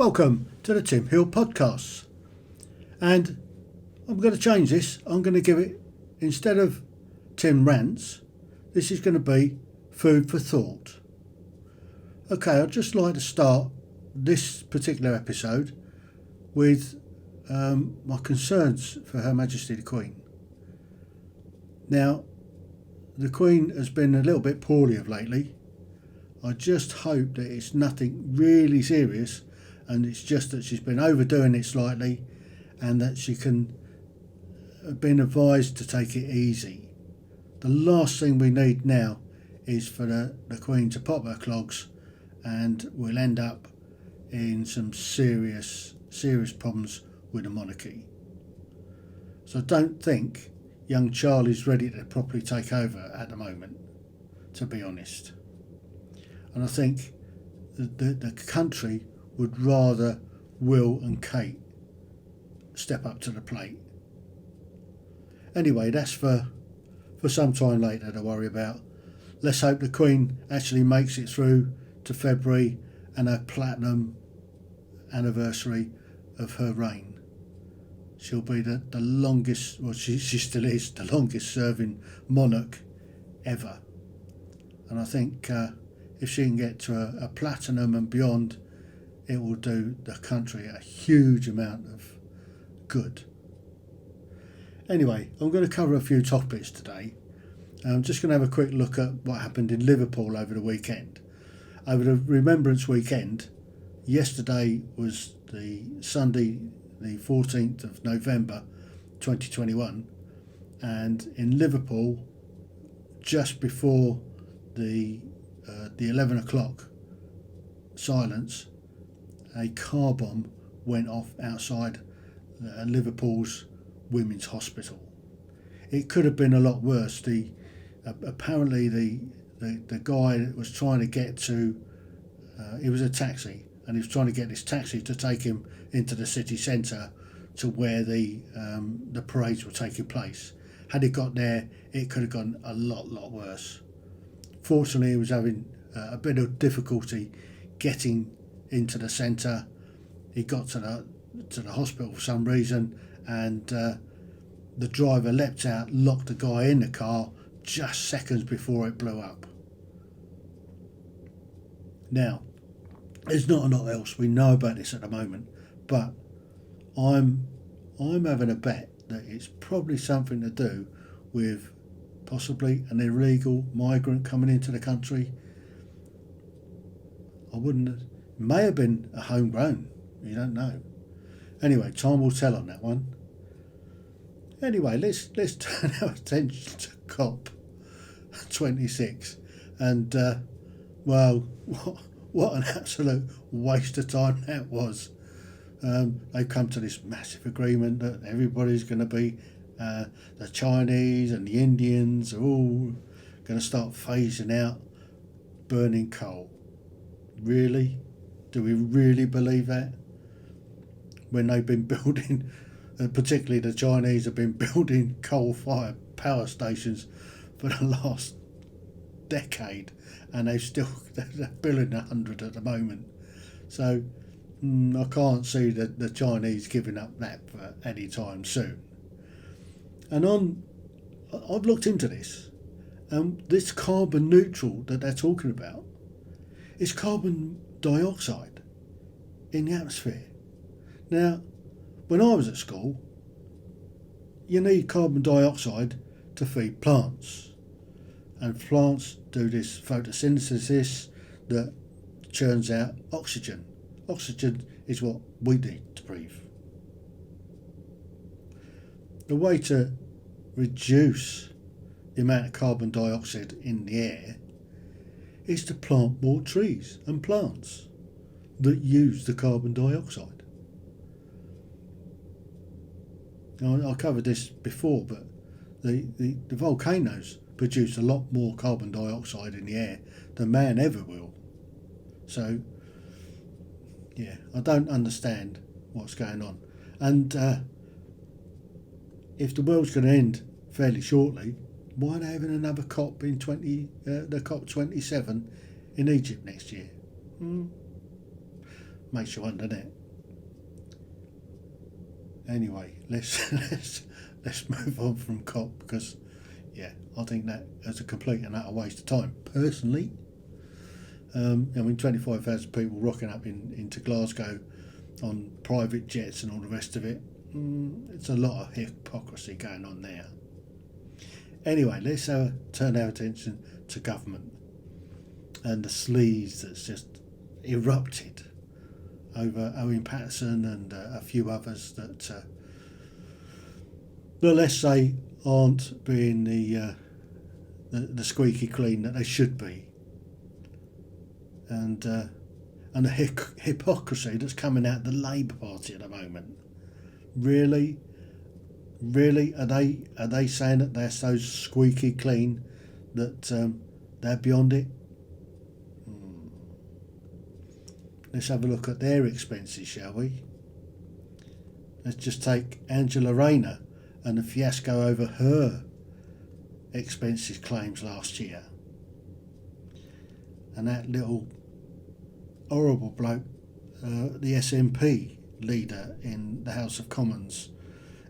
Welcome to the Tim Heale podcast. And I'm going to change this. I'm going to give it, instead of Tim Rants, this is going to be Food for Thought. Okay, I'd just like to start this particular episode with my concerns for Her Majesty the Queen. Now, the Queen has been a little bit poorly of lately. I just hope that it's nothing really serious and it's just that she's been overdoing it slightly and that she can have been advised to take it easy. The last thing we need now is for the Queen to pop her clogs and we'll end up in some serious problems with the monarchy. So I don't think young Charlie's ready to properly take over at the moment, to be honest. And I think the country would rather Will and Kate step up to the plate. Anyway, that's for some time later to worry about. Let's hope the Queen actually makes it through to February and her platinum anniversary of her reign. She'll be the longest, well she still is, the longest serving monarch ever. And I think if she can get to a platinum and beyond, it will do the country a huge amount of good. Anyway, I'm going to cover a few topics today. I'm just going to have a quick look at what happened in Liverpool over the weekend. Over the Remembrance weekend, yesterday was the Sunday, the 14th of November 2021, and in Liverpool, just before the 11 o'clock silence, a car bomb went off outside Liverpool's Women's Hospital. It could have been a lot worse. Apparently the guy that was trying to get to, it was a taxi, and he was trying to get this taxi to take him into the city centre to where the parades were taking place. Had it got there, it could have gone a lot worse. Fortunately, he was having a bit of difficulty getting into the centre. He got to the hospital for some reason, and the driver leapt out, locked the guy in the car just seconds before it blew up. Now, there's not a lot else we know about this at the moment, but I'm having a bet that it's probably something to do with possibly an illegal migrant coming into the country. May have been a homegrown, you don't know. Anyway, time will tell on that one. Anyway, let's turn our attention to COP26, and what an absolute waste of time that was. They've come to this massive agreement that everybody's going to be, the Chinese and the Indians are all going to start phasing out burning coal. Really? Do we really believe that? When they've been building, particularly the Chinese have been building coal-fired power stations for the last decade, and they're building 100 at the moment. So I can't see the Chinese giving up that for any time soon. And I've looked into this, and this carbon neutral that they're talking about is carbon dioxide in the atmosphere. Now, when I was at school, you need carbon dioxide to feed plants, and plants do this photosynthesis that churns out oxygen. Oxygen is what we need to breathe. The way to reduce the amount of carbon dioxide in the air is to plant more trees and plants that use the carbon dioxide. Now, I covered this before, but the volcanoes produce a lot more carbon dioxide in the air than man ever will. So, yeah, I don't understand what's going on. And if the world's going to end fairly shortly, why are they having another COP in the COP 27 in Egypt next year? Makes you wonder, doesn't it? Anyway, let's move on from COP, because yeah, I think that is a complete and utter waste of time. Personally, 25,000 people rocking up into Glasgow on private jets and all the rest of it. It's a lot of hypocrisy going on there. Anyway, let's turn our attention to government and the sleaze that's just erupted over Owen Paterson and a few others that, let's say, aren't being the squeaky clean that they should be, and the hypocrisy that's coming out of the Labour Party at the moment. Really are they saying that they're so squeaky clean that they're beyond it? Let's have a look at their expenses, shall we? Let's just take Angela Rayner and the fiasco over her expenses claims last year. And that little horrible bloke, the SNP leader in the House of Commons,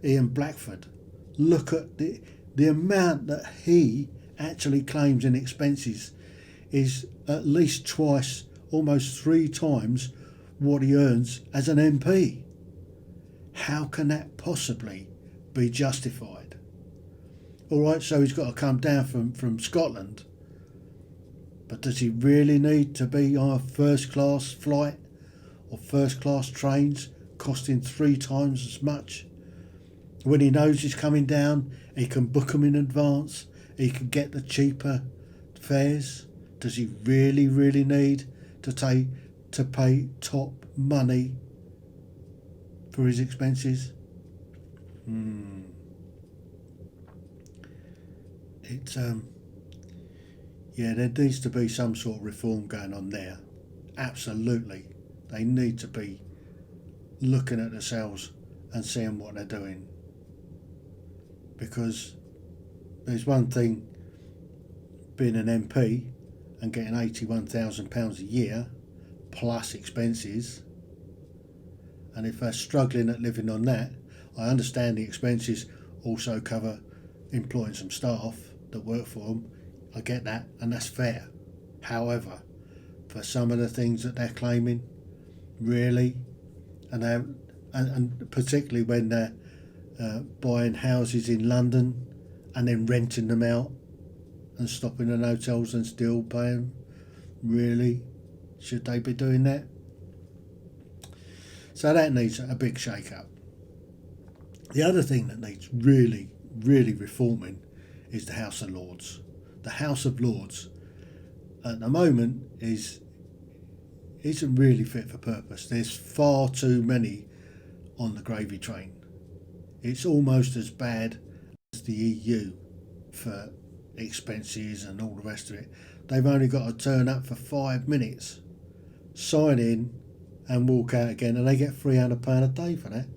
Ian Blackford. Look at the amount that he actually claims in expenses is at least twice, almost 3 times what he earns as an MP. How can that possibly be justified? Alright, so he's got to come down from Scotland, but does he really need to be on a first class flight or first class trains costing 3 times as much? When he knows he's coming down, he can book them in advance, he can get the cheaper fares. Does he really need to pay top money for his expenses? It's there needs to be some sort of reform going on there. Absolutely, they need to be looking at themselves and seeing what they're doing, because there's one thing being an MP and getting £81,000 a year plus expenses, and if they're struggling at living on that, I understand the expenses also cover employing some staff that work for them. I get that, and that's fair. However, for some of the things that they're claiming, really, and particularly when they're buying houses in London and then renting them out and stopping in hotels and still paying, really, should they be doing that? So that needs a big shake-up. The other thing that needs really reforming is the House of Lords. The House of Lords at the moment isn't really fit for purpose. There's far too many on the gravy train. It's almost as bad as the EU for expenses and all the rest of it. They've only got to turn up for 5 minutes, sign in and walk out again, and they get £300 a day for that,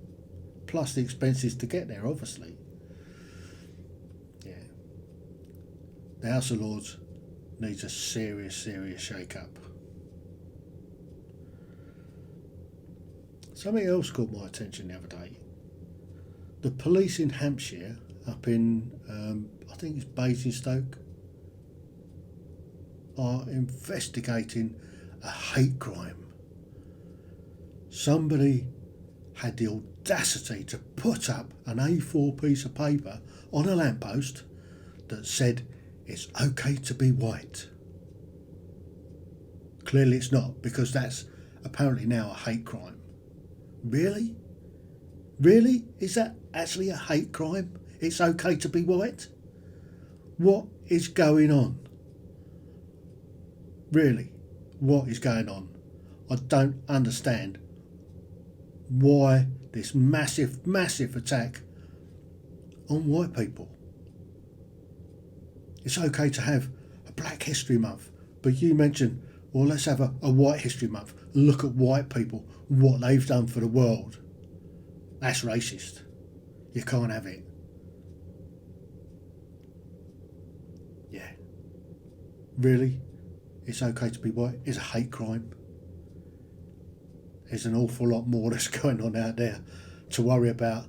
plus the expenses to get there, obviously. The House of Lords needs a serious shake-up. Something else caught my attention the other day. The police in Hampshire, up in, I think it's Basingstoke, are investigating a hate crime. Somebody had the audacity to put up an A4 piece of paper on a lamppost that said, "It's okay to be white." Clearly it's not, because that's apparently now a hate crime. Really? Really? Is that actually a hate crime? It's okay to be white? What is going on? Really? What is going on? I don't understand why this massive attack on white people. It's okay to have a Black History Month, but you mentioned, well, let's have a White History Month. Look at white people, what they've done for the world. That's racist. You can't have it. Yeah. Really? It's okay to be white? It's a hate crime. there's an awful lot more that's going on out there to worry about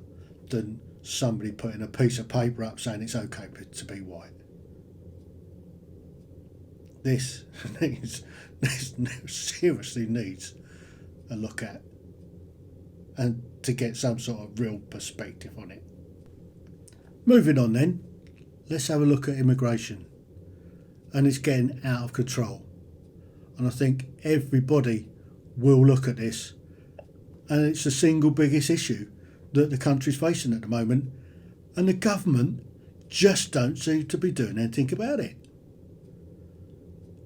than somebody putting a piece of paper up saying it's okay to be white. This seriously needs a look at, and to get some sort of real perspective on it. Moving on then, let's have a look at immigration. And it's getting out of control. And I think everybody will look at this, and it's the single biggest issue that the country's facing at the moment, and the government just don't seem to be doing anything about it.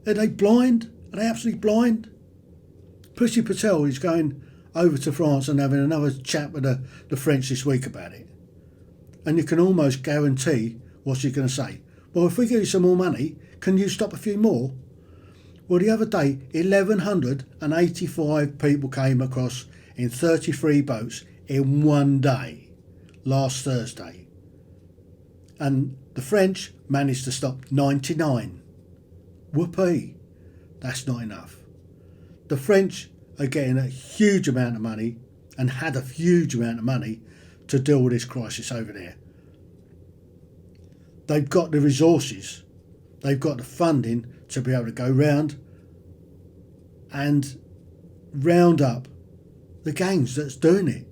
Are they blind? Are they absolutely blind? Priti Patel is going over to France and having another chat with the French this week about it. And you can almost guarantee what she's going to say. Well, if we give you some more money, can you stop a few more? Well, the other day, 1,185 people came across in 33 boats in one day, last Thursday. And the French managed to stop 99. Whoopee. That's not enough. The French are getting a huge amount of money, and had a huge amount of money to deal with this crisis over there. They've got the resources, they've got the funding to be able to go round and round up the gangs that's doing it.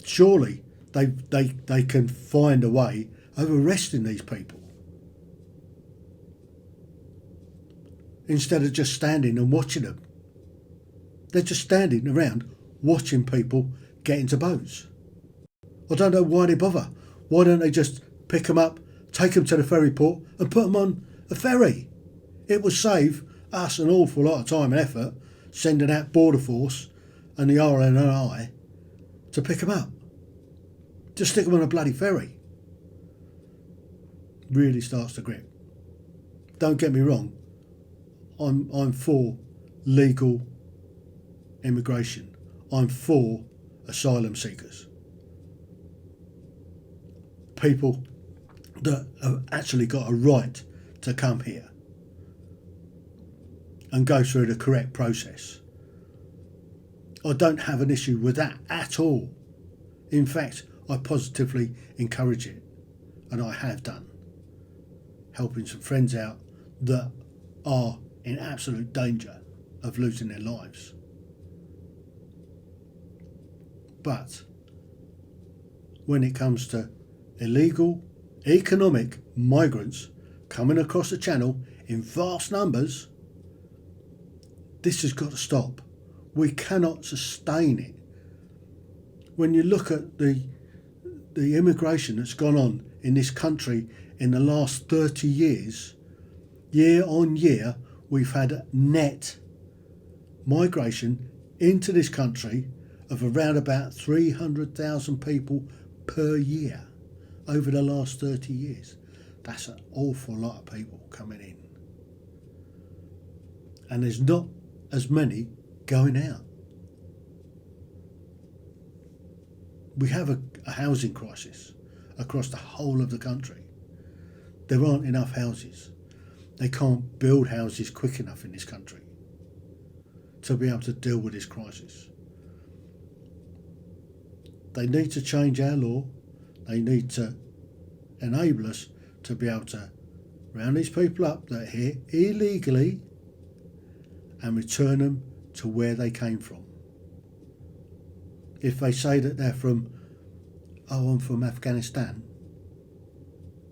Surely they can find a way of arresting these people, instead of just standing and watching them. They're just standing around watching people get into boats. I don't know why they bother. Why don't they just pick them up, take them to the ferry port and put them on a ferry? It would save us an awful lot of time and effort sending out Border Force and the RNI to pick them up. Just stick them on a bloody ferry. Really starts to grip. Don't get me wrong, I'm for legal immigration. I'm for asylum seekers. People that have actually got a right to come here and go through the correct process. I don't have an issue with that at all. In fact, I positively encourage it, and I have done, helping some friends out that are in absolute danger of losing their lives. But when it comes to illegal economic migrants coming across the channel in vast numbers, this has got to stop. We cannot sustain it. When you look at the immigration that's gone on in this country in the last 30 years, year on year, we've had net migration into this country of around about 300,000 people per year over the last 30 years. That's an awful lot of people coming in. And there's not as many going out. We have a housing crisis across the whole of the country. There aren't enough houses. They can't build houses quick enough in this country to be able to deal with this crisis. They need to change our law. They need to enable us to be able to round these people up that are here illegally and return them to where they came from. If they say that they're from, I'm from Afghanistan,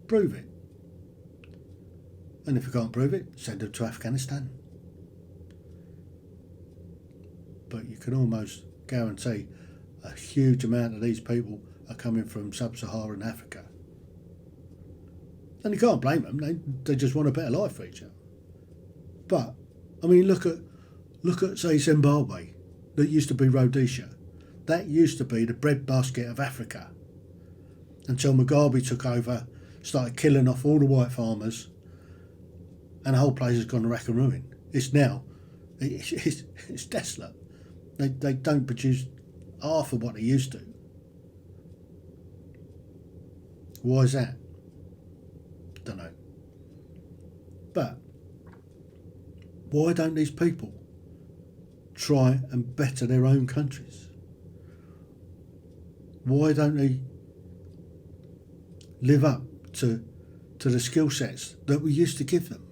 prove it. And if you can't prove it, send them to Afghanistan. But you can almost guarantee a huge amount of these people are coming from sub-Saharan Africa. And you can't blame them, they just want a better life for each other. But, I mean, look at say Zimbabwe, that used to be Rhodesia. That used to be the breadbasket of Africa. Until Mugabe took over, started killing off all the white farmers, and the whole place has gone to rack and ruin. It's now, it's desolate. They don't produce half of what they used to. Why is that? Don't know. But why don't these people try and better their own countries? Why don't they live up to the skill sets that we used to give them?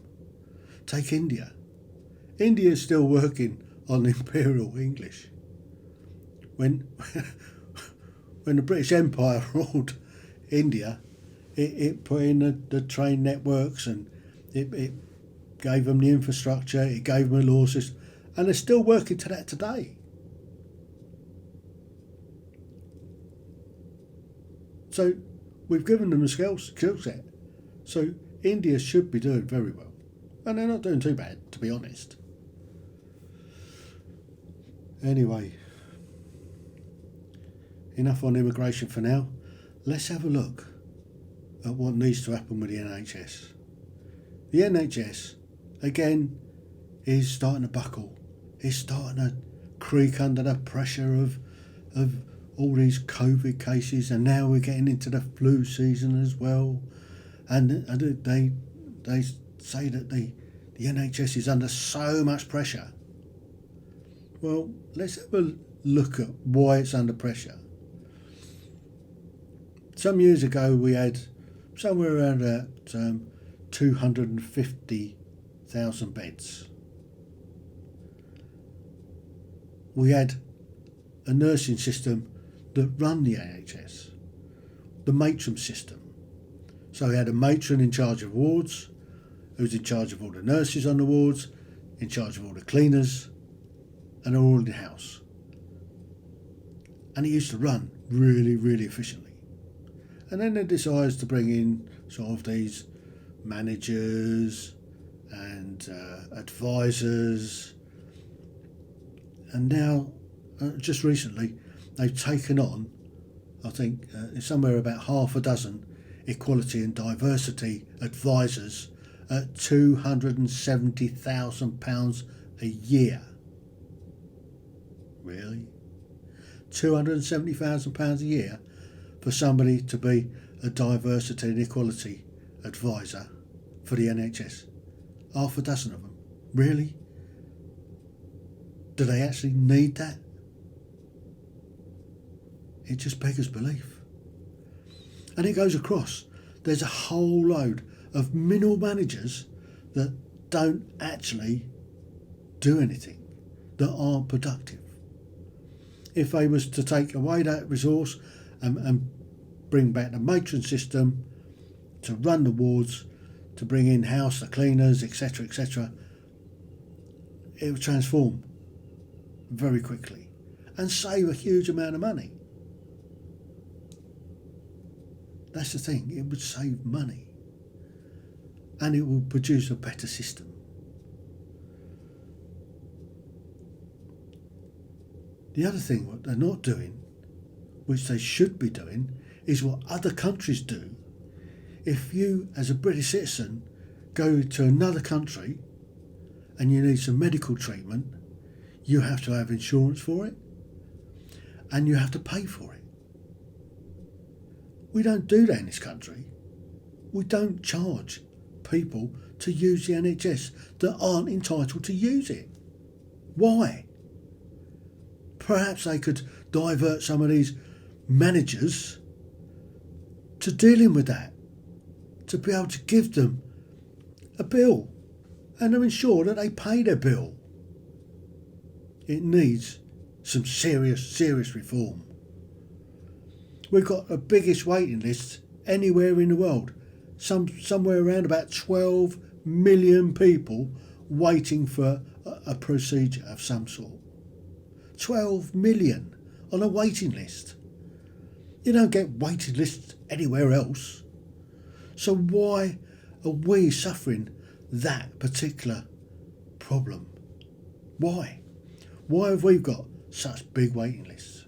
Take India. India is still working on imperial English. When the British Empire ruled India, it put in the train networks, and it gave them the infrastructure, it gave them a law system, and they're still working to that today. So we've given them a skill set. So India should be doing very well. And they're not doing too bad, to be honest. Anyway, enough on immigration for now. Let's have a look at what needs to happen with the NHS. The NHS, again, is starting to buckle. It's starting to creak under the pressure of all these COVID cases, and now we're getting into the flu season as well. And they say that the NHS is under so much pressure. Well, let's have a look at why it's under pressure. Some years ago we had somewhere around 250,000 beds. We had a nursing system that run the NHS, the matron system. So we had a matron in charge of wards, who was in charge of all the nurses on the wards, in charge of all the cleaners, and they're all in the house. And it used to run really, really efficiently. And then they decided to bring in sort of these managers and advisors. And now, just recently, they've taken on, I think, somewhere about half a dozen equality and diversity advisors at £270,000 a year. Really? £270,000 a year for somebody to be a diversity and equality advisor for the NHS? Half a dozen of them. Really? Do they actually need that? It just beggars belief. And it goes across. There's a whole load of middle managers that don't actually do anything, that aren't productive. If they was to take away that resource and bring back the matron system to run the wards, to bring in house the cleaners, etc., etc., it would transform very quickly and save a huge amount of money. That's the thing, it would save money and it will produce a better system. The other thing what they're not doing, which they should be doing, is what other countries do. If you, as a British citizen, go to another country and you need some medical treatment, you have to have insurance for it and you have to pay for it. We don't do that in this country. We don't charge people to use the NHS that aren't entitled to use it. Why? Perhaps they could divert some of these managers to dealing with that, to be able to give them a bill and to ensure that they pay their bill. It needs some serious reform. We've got the biggest waiting list anywhere in the world. Somewhere around about 12 million people waiting for a procedure of some sort. 12 million on a waiting list. You don't get waiting lists anywhere else. So why are we suffering that particular problem? Why? Why have we got such big waiting lists?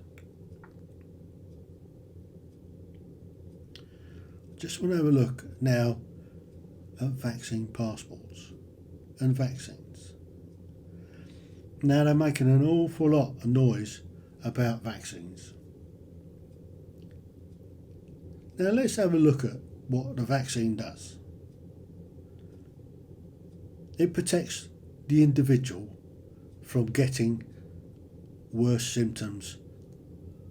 Just want to have a look now at vaccine passports and vaccines. Now they're making an awful lot of noise about vaccines. Now let's have a look at what the vaccine does. It protects the individual from getting worse symptoms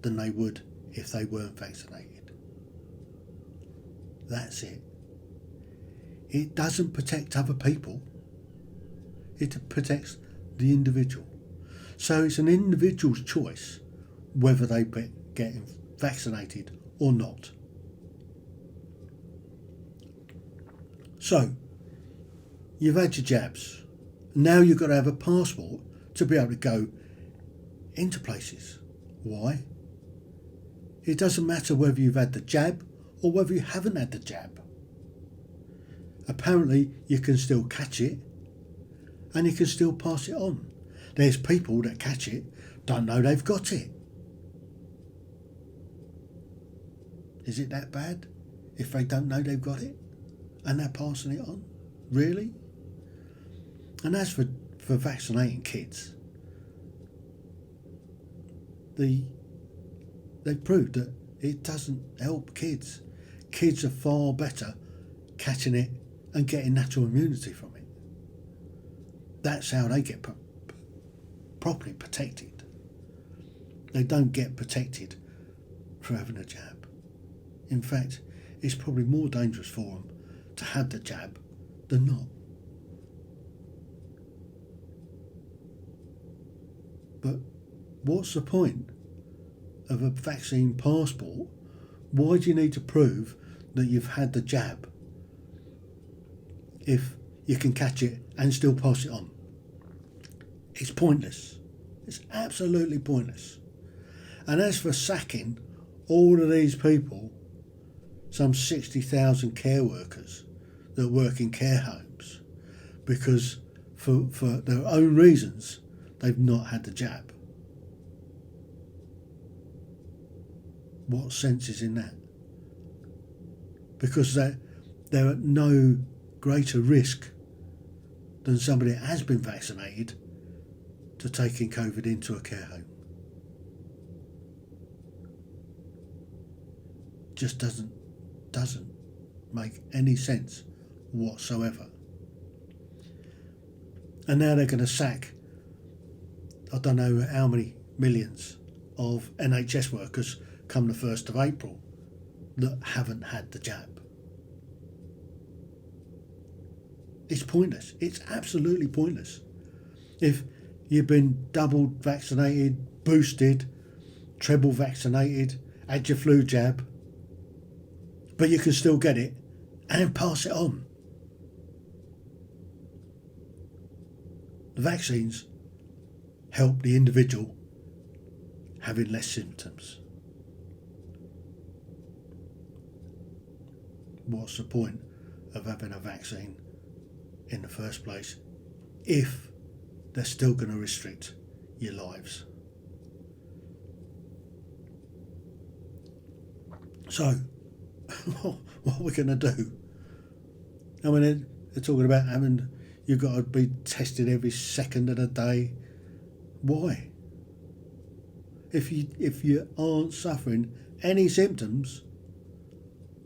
than they would if they weren't vaccinated. That's it. It doesn't protect other people. It protects the individual. So it's an individual's choice whether they get vaccinated or not. So, you've had your jabs. Now you've got to have a passport to be able to go into places. Why? It doesn't matter whether you've had the jab or whether you haven't had the jab. Apparently you can still catch it and you can still pass it on. There's people that catch it, don't know they've got it. Is it that bad if they don't know they've got it and they're passing it on? Really? And as for vaccinating kids, they've proved that it doesn't help kids. Kids are far better catching it and getting natural immunity from it. That's how they get properly protected. They don't get protected for having a jab. In fact, it's probably more dangerous for them to have the jab than not. But what's the point of a vaccine passport? Why do you need to prove that you've had the jab if you can catch it and still pass it on? It's pointless. It's absolutely pointless. And as for sacking all of these people, some 60,000 care workers that work in care homes, because for their own reasons they've not had the jab. What sense is in that? Because they're at no greater risk than somebody that has been vaccinated to taking COVID into a care home. Just doesn't make any sense whatsoever. And now they're going to sack, I don't know how many millions of NHS workers come the 1st of April that haven't had the jab. It's pointless. It's absolutely pointless. If you've been double vaccinated, boosted, treble vaccinated, had your flu jab, but you can still get it and pass it on. The vaccines help the individual having less symptoms. What's the point of having a vaccine in the first place if they're still going to restrict your lives? So, what are we going to do? I mean, they're talking about you've got to be tested every second of the day. Why? If you aren't suffering any symptoms,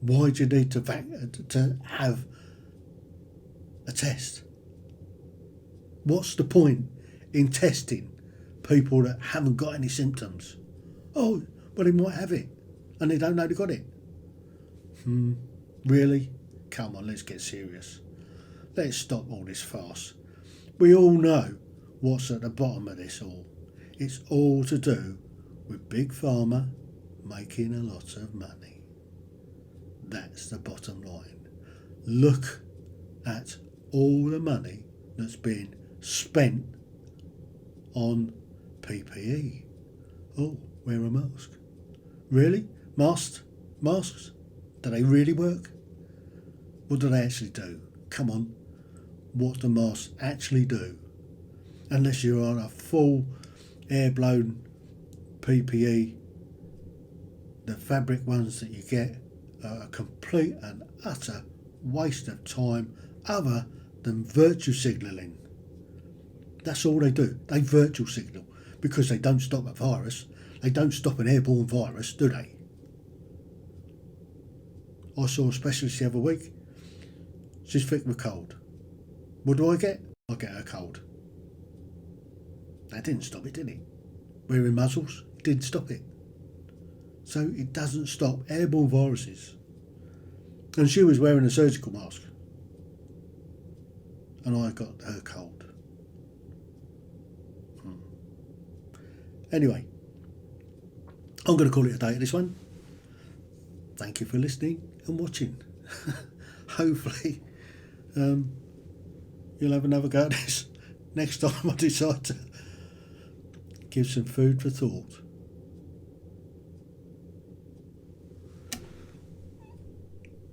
why do you need to have a test? What's the point in testing people that haven't got any symptoms? Oh, well, they might have it and they don't know they got it. Really? Come on, let's get serious. Let's stop all this farce. We all know what's at the bottom of this all. It's all to do with Big Pharma making a lot of money. That's the bottom line. Look at all the money that's being spent on PPE. Oh, wear a mask. Really? Masks? Do they really work? What do they actually do? Come on. What do masks actually do? Unless you're on a full air-blown PPE, the fabric ones that you get are a complete and utter waste of time other than virtue signalling. That's all they do. They virtue signal because they don't stop a virus. They don't stop an airborne virus, do they? I saw a specialist the other week. She's thick with cold. What do I get? I get her cold. That didn't stop it, did it? wearing muzzles didn't stop it. So it doesn't stop airborne viruses. And she was wearing a surgical mask. And I got her cold. Anyway, I'm going to call it a day at this one. Thank you for listening and watching. Hopefully you'll have another go at this next time I decide to give some food for thought.